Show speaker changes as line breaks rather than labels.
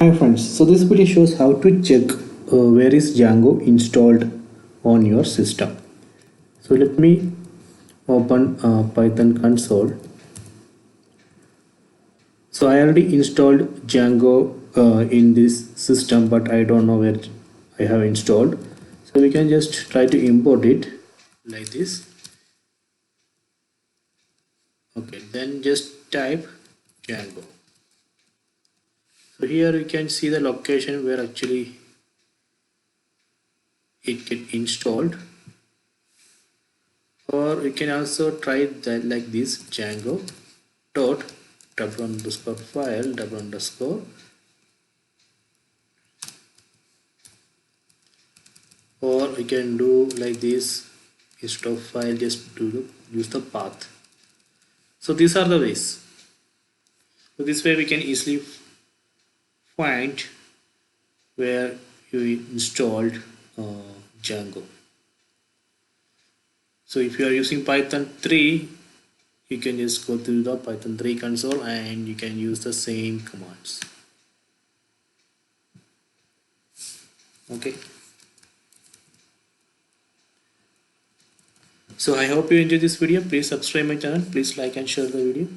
Hi friends, so this video shows how to check where is Django installed on your system. So let me open Python console. So I already installed Django in this system, but I don't know where I have installed. So we can just try to import it like this. Okay, then just type Django. So here you can see the location where actually it get installed, or you can also try that like this Django dot double underscore file double underscore, or you can do like this instead of file just use the path. So these are the ways. So this way we can easily find where you installed Django. So if you are using Python 3, you can just go to the Python 3 console and you can use the same commands. Okay. So I hope you enjoyed this video. Please subscribe my channel. Please like and share the video.